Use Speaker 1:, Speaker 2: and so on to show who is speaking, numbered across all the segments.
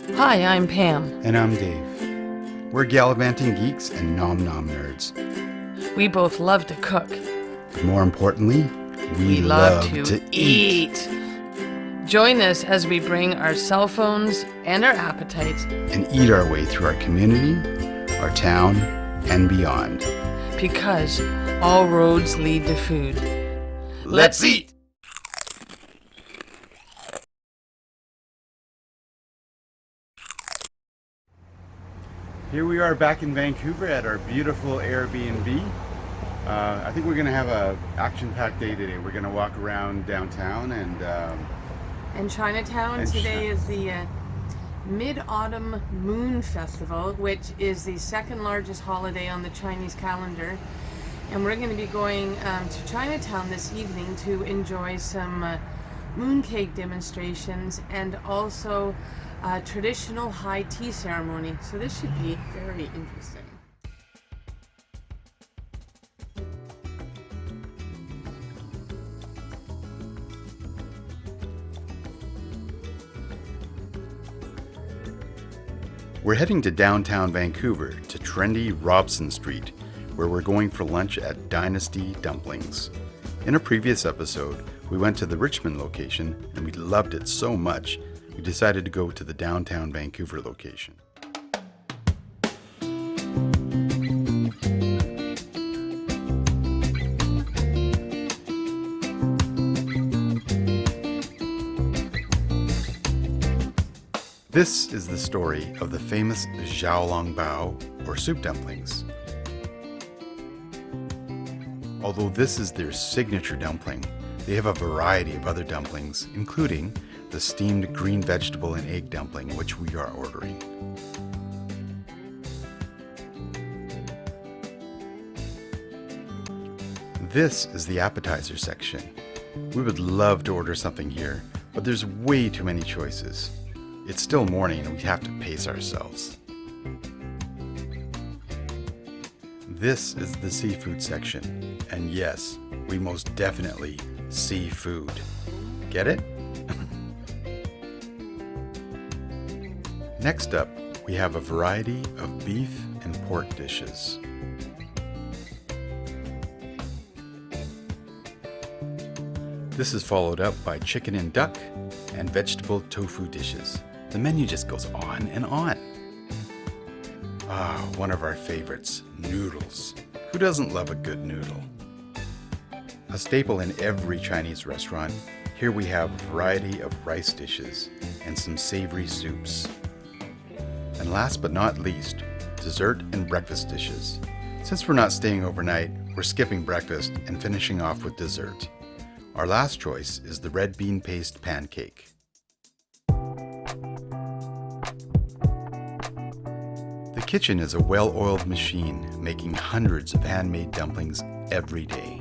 Speaker 1: Hi, I'm Pam.
Speaker 2: And I'm Dave. We're gallivanting geeks and nom-nom nerds.
Speaker 1: We both love to cook.
Speaker 2: But more importantly, we love to eat.
Speaker 1: Join us as we bring our cell phones and our appetites
Speaker 2: And eat our way through our community, our town, and beyond.
Speaker 1: because all roads lead to food.
Speaker 2: Let's eat! Here we are back in Vancouver at our beautiful Airbnb. I think we're going to have a action-packed day today. We're going to walk around downtown
Speaker 1: In Chinatown,
Speaker 2: And
Speaker 1: today is the Mid-Autumn Moon Festival, which is the second largest holiday on the Chinese calendar. And we're going to be going to Chinatown this evening to enjoy some mooncake demonstrations and also a traditional high tea ceremony. So this should be very interesting.
Speaker 2: we're heading to downtown Vancouver to trendy Robson Street, where we're going for lunch at Dynasty Dumplings. In a previous episode, we went to the Richmond location and we loved it so much, we decided to go to the downtown Vancouver location. This is the story of the famous Xiaolongbao, or soup dumplings. Although this is their signature dumpling, they have a variety of other dumplings, including the steamed green vegetable and egg dumpling, which we are ordering. This is the appetizer section. We would love to order something here, but there's way too many choices. It's still morning and we have to pace ourselves. This is the seafood section, and yes, we most definitely see food. Get it? Next up, we have a variety of beef and pork dishes. This is followed up by chicken and duck and vegetable tofu dishes. The menu just goes on and on. Ah, one of our favorites, noodles. Who doesn't love a good noodle? A staple in every Chinese restaurant, here we have a variety of rice dishes and some savory soups. And last but not least, dessert and breakfast dishes. Since we're not staying overnight, we're skipping breakfast and finishing off with dessert. Our last choice is the red bean paste pancake. The kitchen is a well-oiled machine making hundreds of handmade dumplings every day.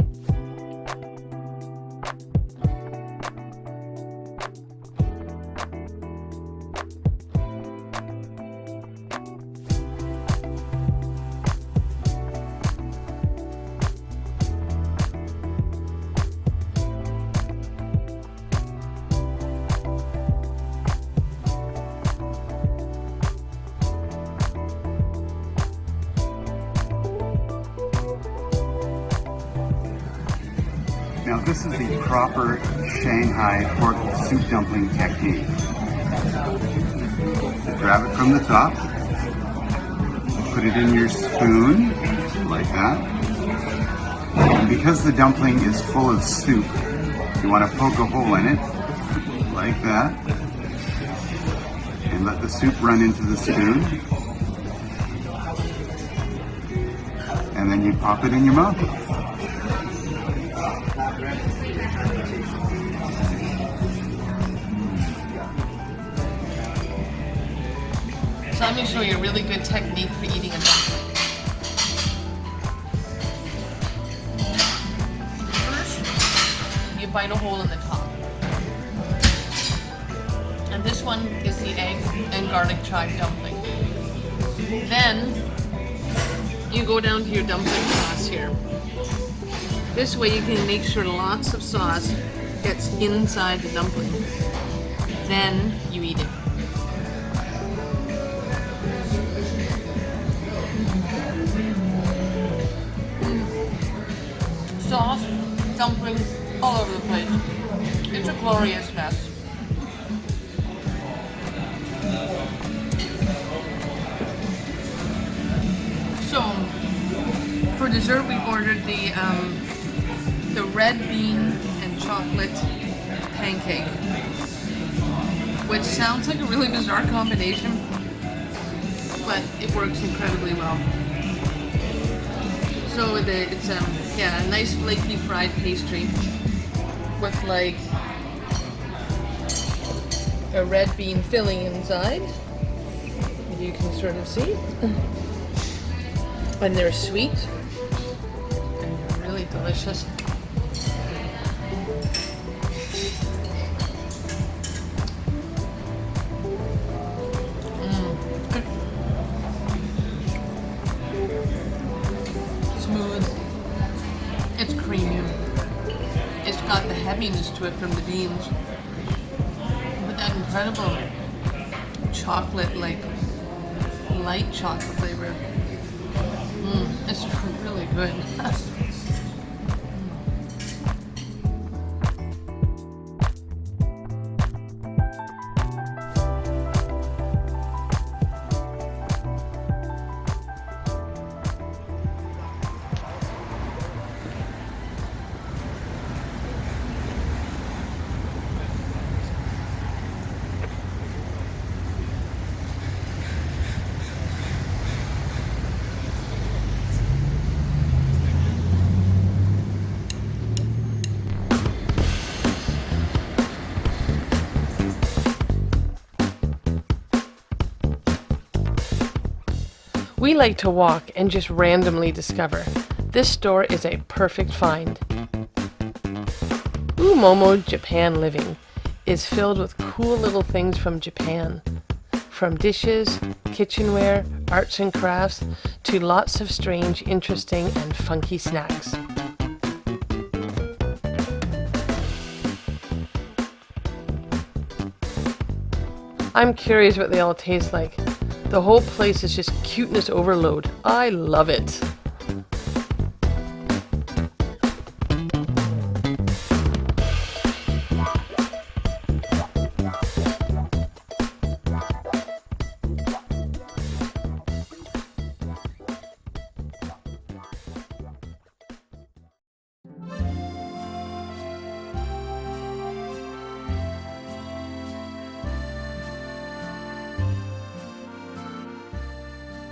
Speaker 2: Now this is the proper Shanghai pork soup dumpling technique. Grab it from the top, put it in your spoon, like that. And because the dumpling is full of soup, you want to poke a hole in it, like that. And let the soup run into the spoon. And then you pop it in your mouth.
Speaker 1: So let me show you a really good technique for eating a dumpling. First, you bite a hole in the top. And this one is the egg and garlic chive dumpling. Then, you go down to your dumpling sauce here. This way you can make sure lots of sauce gets inside the dumpling. Then you eat it. dumplings all over the place. It's a glorious mess. So, for dessert we ordered the red bean and chocolate pancake, which sounds like a really bizarre combination, but it works incredibly well. So it's a nice flaky fried pastry with like a red bean filling inside, if you can sort of see. And they're sweet and they're really delicious. Smooth. It's creamy. It's got the heaviness to it from the beans, but that incredible chocolate, like light chocolate flavor. It's really good. We like to walk and just randomly discover. This store is a perfect find. Umomo Japan Living is filled with cool little things from Japan. From dishes, kitchenware, arts and crafts, to lots of strange, interesting, and funky snacks. I'm curious what they all taste like. The whole place is just cuteness overload. I love it.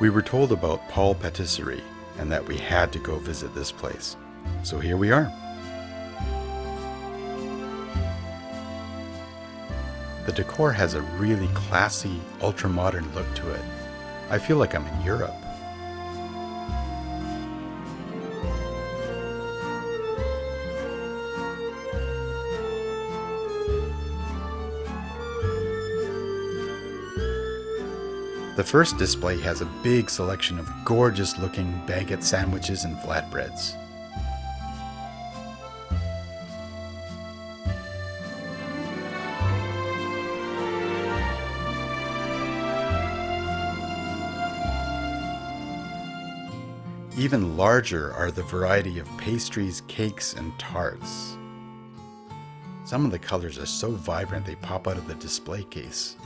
Speaker 2: We were told about Paul Patisserie and that we had to go visit this place. So here we are. The decor has a really classy, ultra-modern look to it. I feel like I'm in Europe. The first display has a big selection of gorgeous-looking baguette sandwiches and flatbreads. Even larger are the variety of pastries, cakes, and tarts. Some of the colors are so vibrant they pop out of the display case.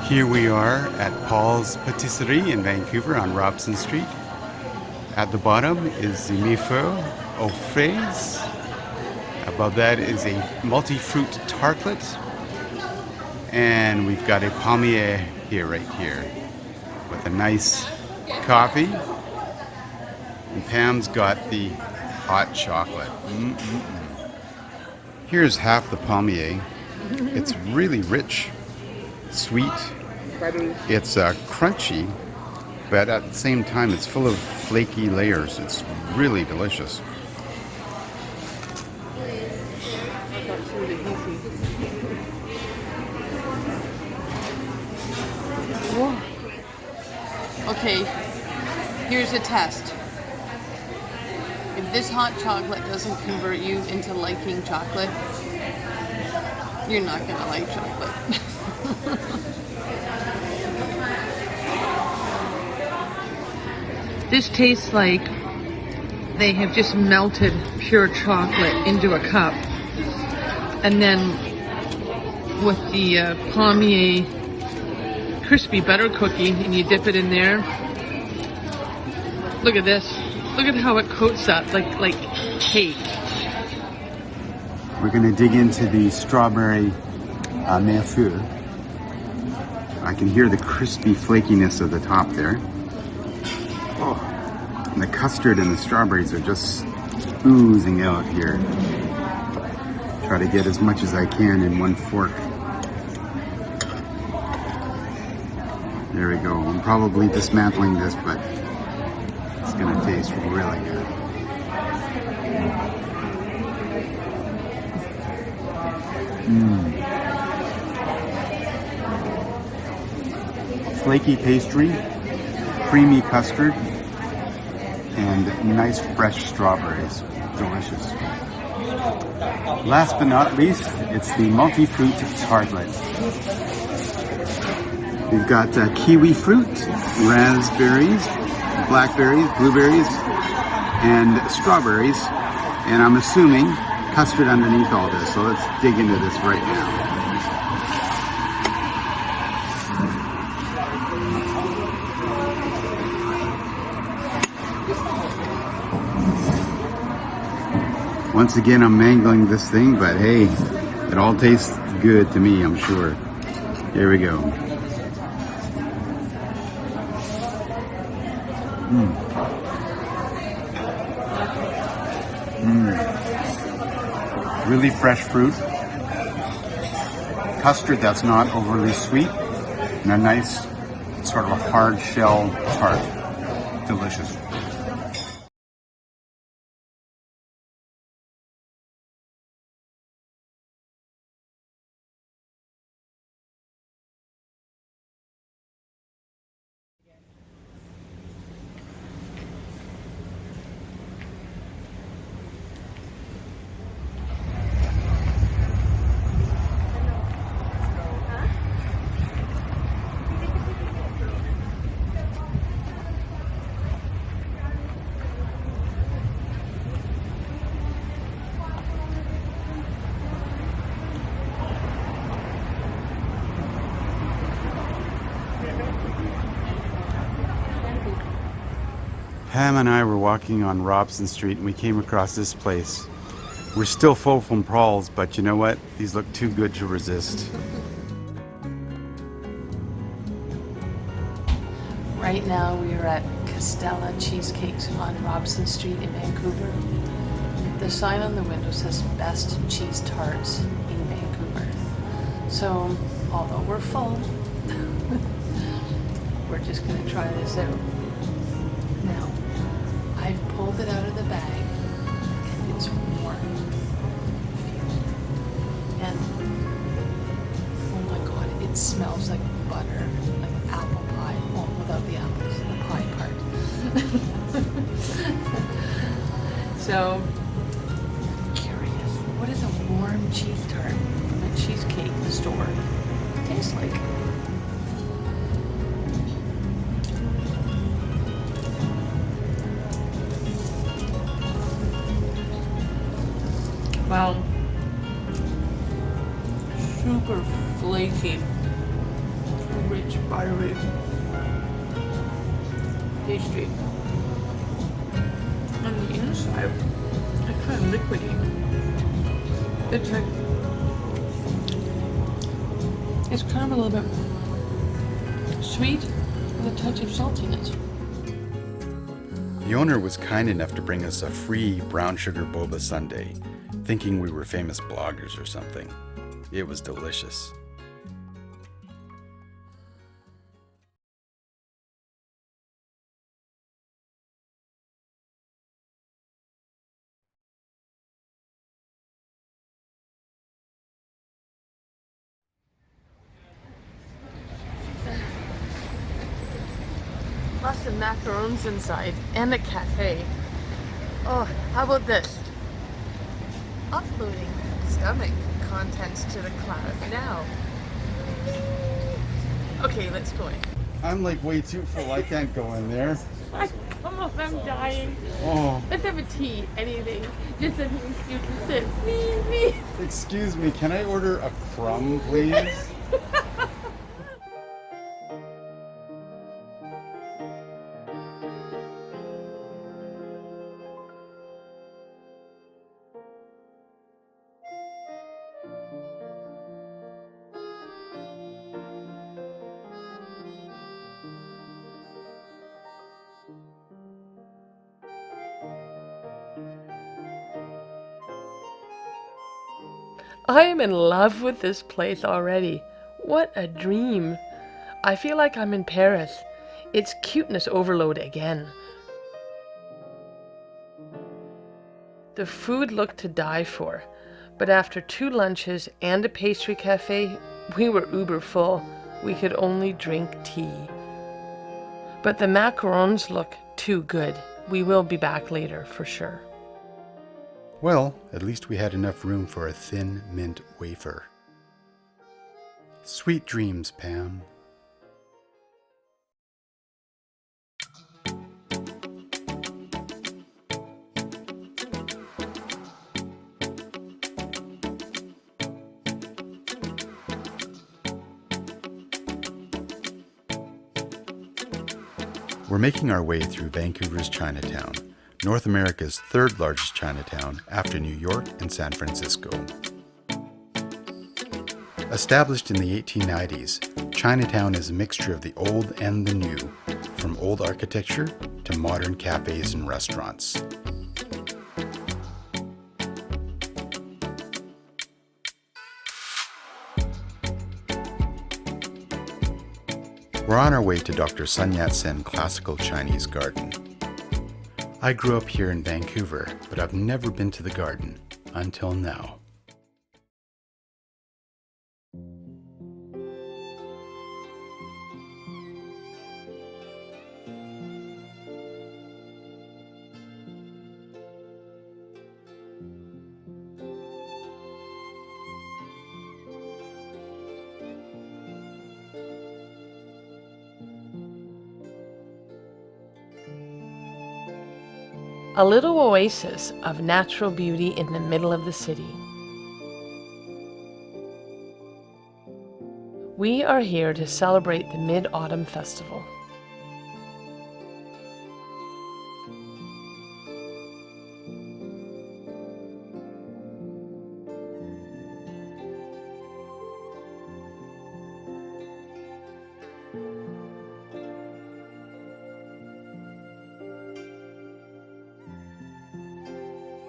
Speaker 3: Here we are at Paul's Patisserie in Vancouver on Robson Street. At the bottom is the Mille-Feu aux fraises. Above that is a multi-fruit tartlet. And we've got a palmier here, right here, with a nice coffee. And Pam's got the hot chocolate. Here's half the palmier. It's really rich, sweet. It's crunchy, but at the same time it's full of flaky layers. It's really delicious.
Speaker 1: Okay, here's a test. If this hot chocolate doesn't convert you into liking chocolate, you're not gonna like chocolate. This tastes like they have just melted pure chocolate into a cup, and then with the palmier crispy butter cookie, and you dip it in there. Look at this. Look at how it coats up like cake.
Speaker 3: We're going to dig into the strawberry mille-feu. I can hear the crispy flakiness of the top there. Oh, and the custard and the strawberries are just oozing out here. Try to get as much as I can in one fork. There we go. I'm probably dismantling this, but it's going to taste really good. Flaky pastry, creamy custard, and nice fresh strawberries. Delicious. Last but not least, it's the multi-fruit tartlet. We've got kiwi fruit, raspberries, blackberries, blueberries, and strawberries. And I'm assuming custard underneath all this. So let's dig into this right now. Once again, I'm mangling this thing, but hey, it all tastes good to me, I'm sure. Here we go. Really fresh fruit. Custard that's not overly sweet. And a nice sort of a hard shell tart. Delicious. Pam and I were walking on Robson Street and we came across this place. We're still full from prawls, but you know what? These look too good to resist.
Speaker 1: Right now we are at Castella Cheesecakes on Robson Street in Vancouver. The sign on the window says best cheese tarts in Vancouver. So, although we're full, we're just gonna try this out. Now, I've pulled it out of the bag and it's warm. And oh my god, it smells like butter, like apple pie. Well, without the apples, the pie part. So, I'm curious, what does a warm cheese tart from a cheesecake store taste like? Wow, super flaky, rich, buttery pastry. On the inside, it's kind of liquidy. It's like, it's kind of a little bit sweet with a touch of saltiness.
Speaker 2: The owner was kind enough to bring us a free brown sugar boba sundae, thinking we were famous bloggers or something. It was delicious.
Speaker 1: lots of macarons inside and a cafe. Oh, how about this? Uploading stomach contents to the cloud now. Okay, let's go in.
Speaker 3: I'm like way too full. I can't go in there.
Speaker 1: Come on, I'm dying.
Speaker 3: Oh.
Speaker 1: Let's have a tea, anything. Just an excuse to sit. Me.
Speaker 3: Excuse me, can I order a crumb, please?
Speaker 1: I am in love with this place already. What a dream. I feel like I'm in Paris. It's cuteness overload again. The food looked to die for, but after 2 lunches and a pastry cafe, we were uber full. We could only drink tea. But the macarons look too good. We will be back later for sure.
Speaker 2: Well, at least we had enough room for a thin mint wafer. Sweet dreams, Pam. We're making our way through Vancouver's Chinatown, North America's 3rd largest Chinatown after New York and San Francisco. Established in the 1890s, Chinatown is a mixture of the old and the new, from old architecture to modern cafes and restaurants. We're on our way to Dr. Sun Yat-Sen Classical Chinese Garden. I grew up here in Vancouver, but I've never been to the garden until now.
Speaker 1: A little oasis of natural beauty in the middle of the city. We are here to celebrate the Mid-Autumn Festival.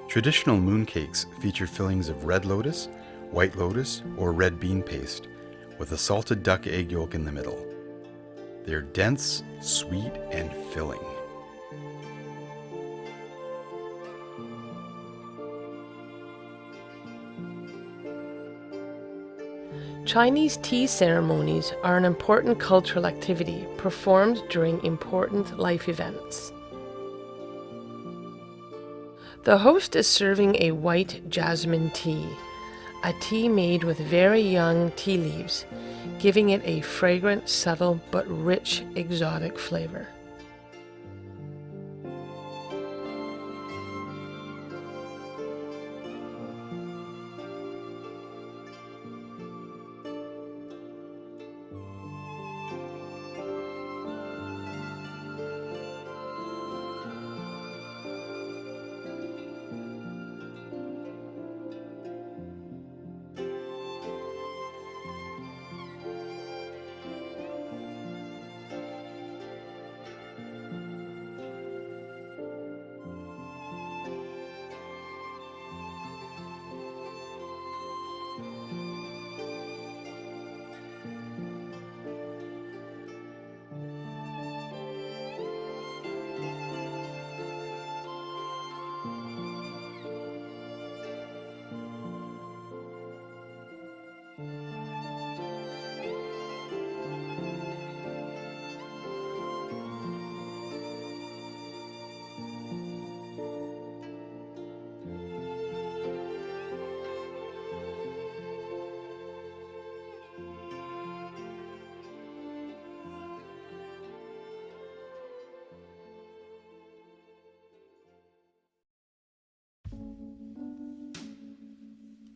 Speaker 2: Traditional mooncakes feature fillings of red lotus, white lotus, or red bean paste, with a salted duck egg yolk in the middle. They're dense, sweet, and filling.
Speaker 1: Chinese tea ceremonies are an important cultural activity performed during important life events. The host is serving a white jasmine tea, a tea made with very young tea leaves, giving it a fragrant, subtle, but rich, exotic flavor.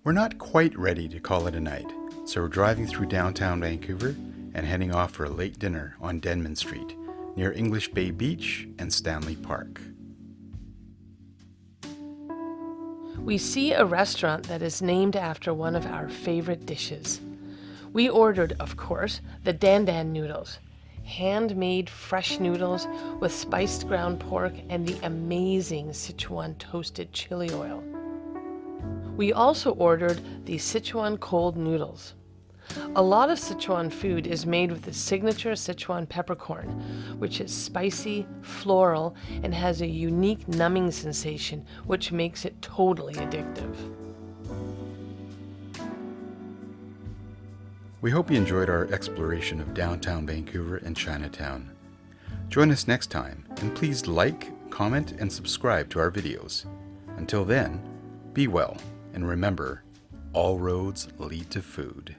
Speaker 2: We're not quite ready to call it a night, so we're driving through downtown Vancouver and heading off for a late dinner on Denman Street, near English Bay Beach and Stanley Park.
Speaker 1: We see a restaurant that is named after one of our favorite dishes. We ordered, of course, the Dandan Noodles, handmade fresh noodles with spiced ground pork and the amazing Sichuan toasted chili oil. We also ordered the Sichuan cold noodles. A lot of Sichuan food is made with the signature Sichuan peppercorn, which is spicy, floral, and has a unique numbing sensation, which makes it totally addictive.
Speaker 2: We hope you enjoyed our exploration of downtown Vancouver and Chinatown. Join us next time, and please like, comment, and subscribe to our videos. Until then, be well, and remember, all roads lead to food.